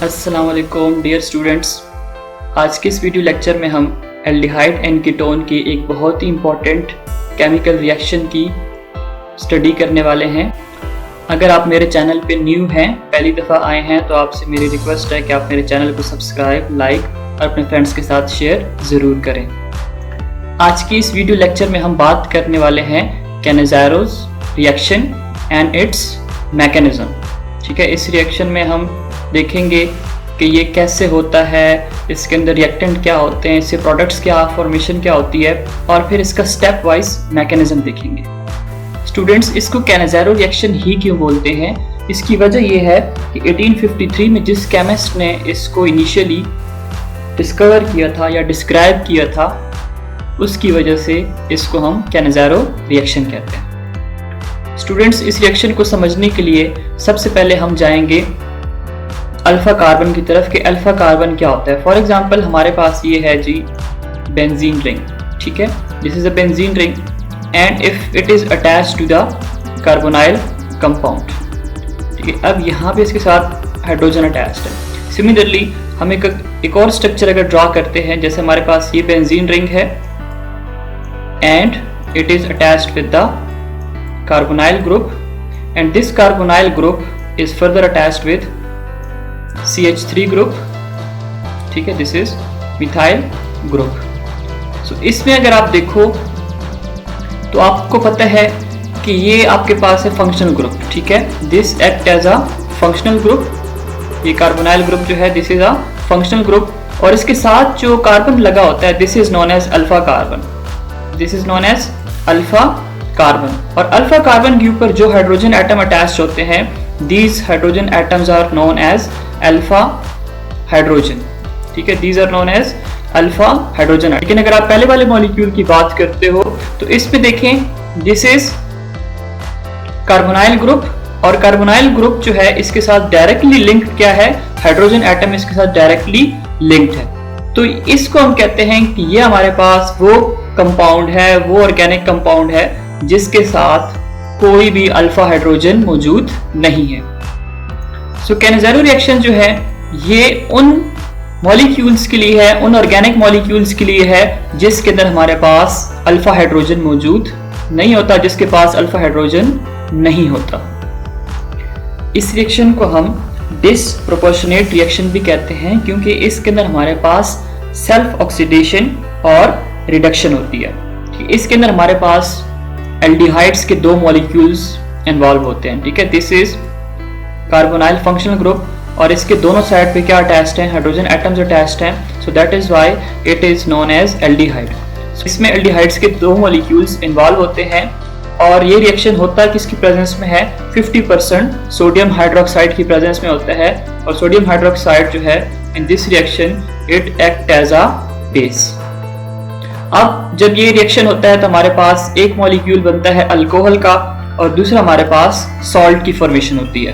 अस्सलाम वालेकुम dear students. आज के इस वीडियो लेक्चर में हम एल्डिहाइड एंड कीटोन की एक बहुत ही इम्पॉर्टेंट केमिकल रिएक्शन की स्टडी करने वाले हैं। अगर आप मेरे चैनल पे न्यू हैं, पहली दफ़ा आए हैं, तो आपसे मेरी रिक्वेस्ट है कि आप मेरे चैनल को सब्सक्राइब, लाइक और अपने फ्रेंड्स के साथ शेयर ज़रूर करें। आज की इस वीडियो लेक्चर में हम बात करने वाले हैं कैनेज़ारोस रिएक्शन एंड इट्स मैकेनिज़्म। ठीक है, इस रिएक्शन में हम देखेंगे कि ये कैसे होता है, इसके अंदर रिएक्टेंट क्या होते हैं, इससे प्रोडक्ट्स क्या, फॉर्मेशन क्या होती है, और फिर इसका स्टेप वाइज मैकेनिज्म देखेंगे। स्टूडेंट्स, इसको कैनेज़ारो रिएक्शन ही क्यों बोलते हैं? इसकी वजह यह है कि 1853 में जिस केमिस्ट ने इसको इनिशियली डिस्कवर किया था या डिस्क्राइब किया था, उसकी वजह से इसको हम कैनेज़ारो रिएक्शन कहते हैं। स्टूडेंट्स, इस रिएक्शन को समझने के लिए सबसे पहले हम जाएंगे अल्फा कार्बन की तरफ कि अल्फा कार्बन क्या होता है। फॉर एग्जांपल हमारे पास ये है जी बेंजीन रिंग। ठीक है, this is a benzene ring and if it is attached to the carbonyl compound. ठीक है, अब यहाँ पे इसके साथ हाइड्रोजन अटैच्ड है। सिमिलरली हम एक और स्ट्रक्चर अगर ड्रॉ करते हैं, जैसे हमारे पास ये बेंजीन रिंग है and it is attached with the carbonyl group and this carbonyl group is further attached with CH3 group. ठीक है, दिस इज मिथाइल ग्रुप। सो इसमें अगर आप देखो तो आपको पता है कि ये आपके पास है फंक्शनल ग्रुप। ठीक है, this act as a functional group. ये कार्बोनाइल ग्रुप जो है this is a functional group, और इसके साथ जो कार्बन लगा होता है this is known as alpha carbon. This is known as alpha carbon. और अल्फा कार्बन के ऊपर जो हाइड्रोजन एटम अटैच होते हैं, these hydrogen atoms are known as alpha hydrogen। ठीक है, these are known as alpha hydrogen। लेकिन अगर आप पहले वाले मॉलिक्यूल की बात करते हो तो इस पे देखें, this is कार्बोनाइल ग्रुप, और कार्बोनाइल ग्रुप जो है इसके साथ डायरेक्टली लिंक्ड क्या है, हाइड्रोजन एटम इसके साथ डायरेक्टली लिंक्ड है। तो इसको हम कहते हैं कि ये हमारे पास वो कंपाउंड है, वो ऑर्गेनिक कंपाउंड है जिसके साथ कोई भी अल्फा हाइड्रोजन मौजूद नहीं है। सो कैनेज़ारो रिएक्शन जो है ये उन मॉलिक्यूल्स के लिए है, उन ऑर्गेनिक मॉलिक्यूल्स के लिए है जिसके अंदर हमारे पास अल्फा हाइड्रोजन मौजूद नहीं होता, जिसके पास अल्फा हाइड्रोजन नहीं होता। इस रिएक्शन को हम डिसप्रोपोर्शनेट रिएक्शन भी कहते हैं, क्योंकि इसके अंदर हमारे पास सेल्फ ऑक्सीडेशन और रिडक्शन होती है। इसके अंदर हमारे पास एल्डिहाइड्स के दो मॉलिक्यूल्स इन्वॉल्व होते हैं। ठीक है, this is carbonyl functional group, और इसके दोनों साइड पे क्या अटैच्ड है, हाइड्रोजन एटम्स अटैच्ड हैं। So that is why it is known as aldehyde. इसमें एल्डिहाइड्स के दो मॉलिक्यूल्स इन्वॉल्व होते हैं, और ये रिएक्शन होता है किसकी प्रेजेंस में है, 50% सोडियम हाइड्रोक्साइड की प्रेजेंस में होता है। और सोडियम हाइड्रोक्साइड जो है in this reaction it act as a base. अब जब ये रिएक्शन होता है तो हमारे पास एक मॉलिक्यूल बनता है अल्कोहल का, और दूसरा हमारे पास सॉल्ट की फॉर्मेशन होती है।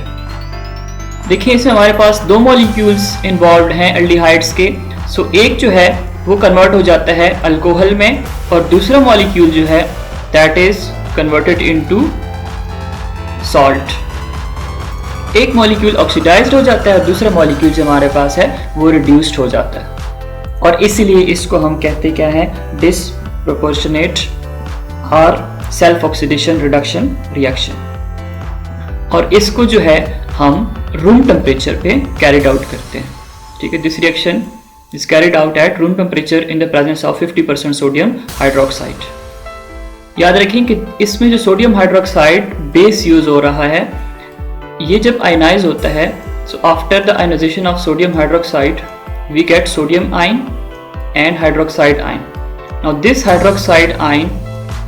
देखिए, इसमें हमारे पास दो मॉलिक्यूल्स इन्वॉल्व हैं एल्डिहाइड्स के। सो एक जो है वो कन्वर्ट हो जाता है अल्कोहल में, और दूसरा मॉलिक्यूल जो है that is converted into salt. एक मॉलिक्यूल ऑक्सीडाइज्ड हो जाता है और दूसरा मॉलिक्यूल जो हमारे पास है वो रिड्यूस्ड हो जाता है, और इसीलिए इसको हम कहते क्या है, डिसप्रोपोर्शनेट और सेल्फ ऑक्सीडेशन रिडक्शन रिएक्शन। और इसको जो है हम रूम टेम्परेचर पे कैरिड आउट करते हैं। ठीक है, this reaction is carried out at room temperature in the presence of 50% sodium hydroxide. याद रखें कि इसमें जो सोडियम हाइड्रोक्साइड बेस यूज हो रहा है, ये जब आयनाइज होता है, so after the ionisation of sodium hydroxide we get sodium ion and hydroxide ion. Now this hydroxide ion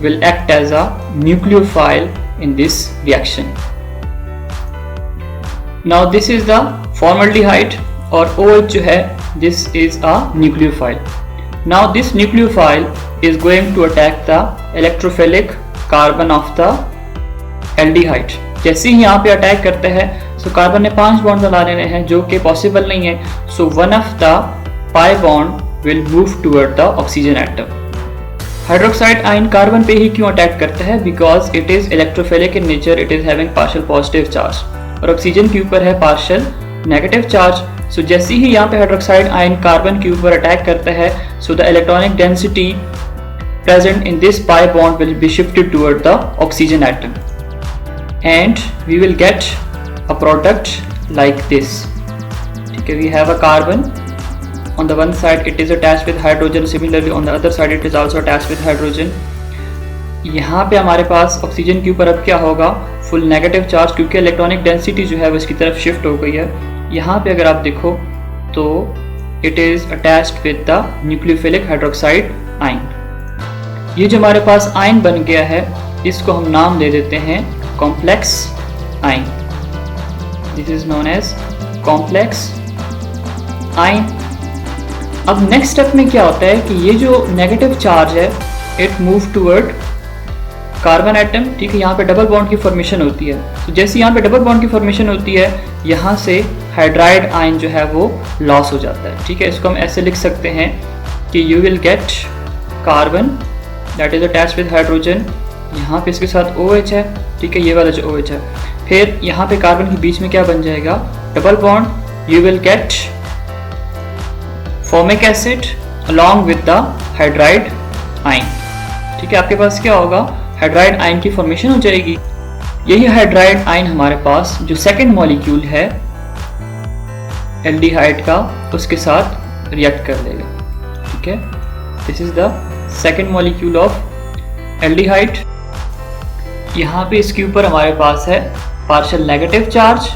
will act as a nucleophile in this reaction. Now this is the formaldehyde, और OH जो है this is a nucleophile. Now this nucleophile is going to attack the electrophilic carbon of the aldehyde. जैसे ही यहाँ पे attack करते हैं, so carbon ने 5 bond बना लेने हैं जो कि पॉसिबल नहीं है। So one of the pi bond will move toward the oxygen atom. Hydroxide ion carbon पे ही क्यों अटैक करता है, because it is electrophilic in nature, it is having partial positive charge, और ऑक्सीजन के ऊपर है पार्शियल नेगेटिव चार्ज। सो जैसे ही यहाँ पे हाइड्रोक्साइड आयन कार्बन के ऊपर अटैक करता है, so the electronic density present in this pi bond will be shifted toward the oxygen atom and we will get a product like this. Okay, we have a carbon on the one side, it is attached with hydrogen, similarly on the other side it is also attached with hydrogen. यहाँ पे हमारे पास oxygen के ऊपर अब क्या होगा, full negative charge, क्योंकि electronic density जो है वो इसकी तरफ शिफ्ट हो गई है। यहाँ पे अगर आप देखो तो it is attached with the nucleophilic hydroxide ion. ये जो हमारे पास आयन बन गया है, इसको हम नाम दे देते हैं complex ion. This is known as complex ion. अब नेक्स्ट स्टेप में क्या होता है कि ये जो नेगेटिव चार्ज है it move toward carbon atom. ठीक है, यहाँ पे डबल बॉन्ड की फॉर्मेशन होती है। तो जैसे यहाँ पे डबल बॉन्ड की फॉर्मेशन होती है, यहाँ से हाइड्राइड आयन जो है वो लॉस हो जाता है। ठीक है, इसको हम ऐसे लिख सकते हैं कि you will get carbon that is attached with hydrogen, यहाँ पे इसके साथ OH है। ठीक है, ये वाला जो OH है, फिर यहाँ पे कार्बन के बीच में क्या बन जाएगा, double bond. You will get formic acid along with the hydride ion. ठीक है, आपके पास क्या होगा, हाइड्राइड आयन की फॉर्मेशन हो जाएगी। यही हाइड्राइड आयन हमारे पास जो सेकंड मॉलिक्यूल है एल्डिहाइड का, उसके साथ रिएक्ट कर लेगा। ठीक है, this is the second molecule of aldehyde. यहाँ पे इसके ऊपर हमारे पास है पार्शियल नेगेटिव चार्ज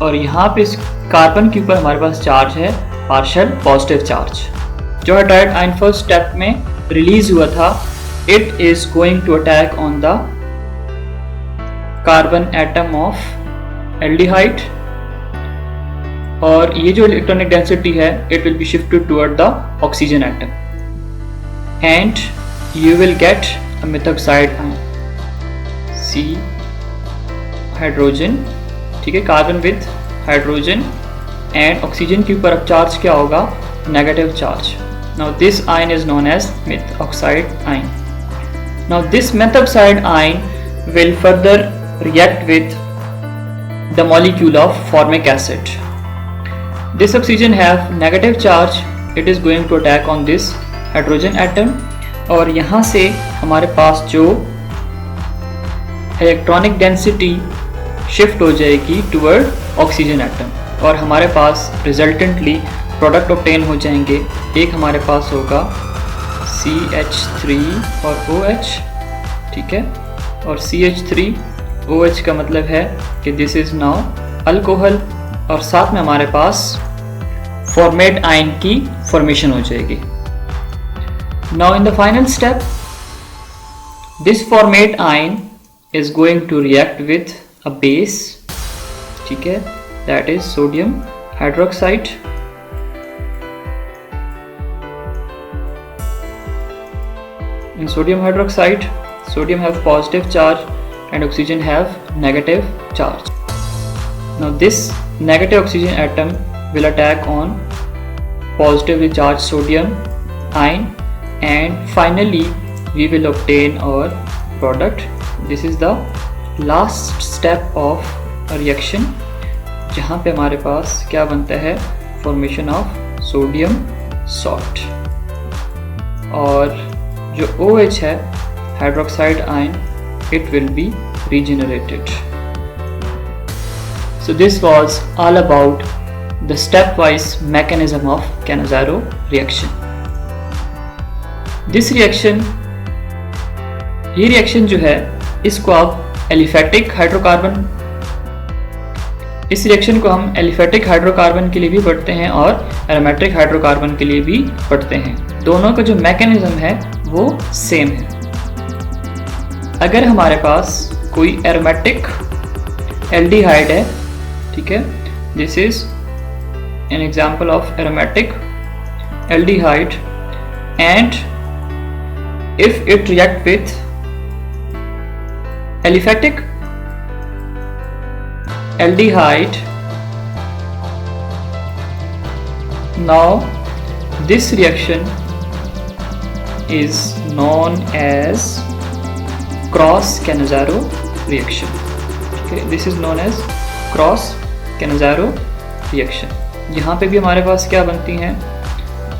और यहाँ पे इस कार्बन के ऊपर हमारे पास चार्ज है पार्शियल पॉजिटिव चार्ज। जो हाइड्राइड आयन फर्स्ट स्टेप में रिलीज हुआ था, it is going to attack on the carbon atom of aldehyde और ये जो इलेक्ट्रॉनिक डेंसिटी है it will be shifted toward the oxygen atom and you will get a methoxide ion, C hydrogen। ठीक है, carbon with hydrogen and oxygen के ऊपर अब charge क्या होगा, negative charge. Now this ion is known as methoxide ion। Now this methoxide ion will further react with the molecule of formic acid. This oxygen have negative charge, it is going to attack on this hydrogen atom और यहाँ से हमारे पास जो electronic density shift हो जाएगी toward oxygen atom और हमारे पास resultantly product obtain हो जाएंगे। एक हमारे पास होगा CH3 और OH। ठीक है, और CH3OH का मतलब है कि दिस इज नाउ अल्कोहल और साथ में हमारे पास फॉर्मेट आयन की फॉर्मेशन हो जाएगी। Now in the final step this formate ion is going to react with a base. ठीक है, that is sodium hydroxide. In sodium hydroxide, sodium have positive charge and oxygen have negative charge. Now this negative oxygen atom will attack on positively charged sodium ion and finally we will obtain our product. This is the last step of a reaction जहाँ पे हमारे पास क्या बनता है, formation of sodium salt और जो OH है hydroxide ion it will be regenerated. So this was all about the stepwise mechanism of Cannizzaro reaction. This reaction, ये रिएक्शन जो है इसको आप एलिफेटिक हाइड्रोकार्बन, इस रिएक्शन को हम एलिफेटिक हाइड्रोकार्बन के लिए भी पढ़ते हैं और एरोमेटिक हाइड्रोकार्बन के लिए भी पढ़ते हैं। दोनों का जो मैकेनिज्म है वो सेम है। अगर हमारे पास कोई एरोमेटिक एल्डिहाइड है, ठीक है, this is an example of aromatic aldehyde and if it react with aliphatic aldehyde, now this reaction is known as cross Cannizzaro reaction. Okay, this is known as cross Cannizzaro reaction. यहाँ पे भी हमारे पास क्या बनती हैं,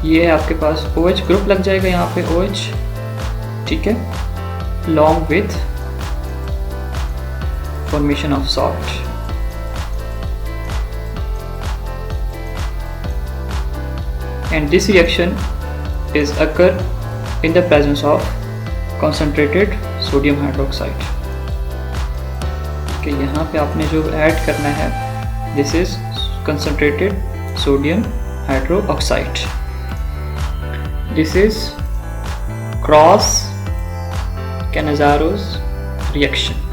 ये आपके पास OH group लग जाएगा यहाँ पे OH, ठीक है, long with formation of salt. And this reaction is occur in the presence of concentrated sodium hydroxide। कि यहाँ पे आपने जो ऐड करना है, this is concentrated sodium hydroxide। This is cross Cannizaro's reaction।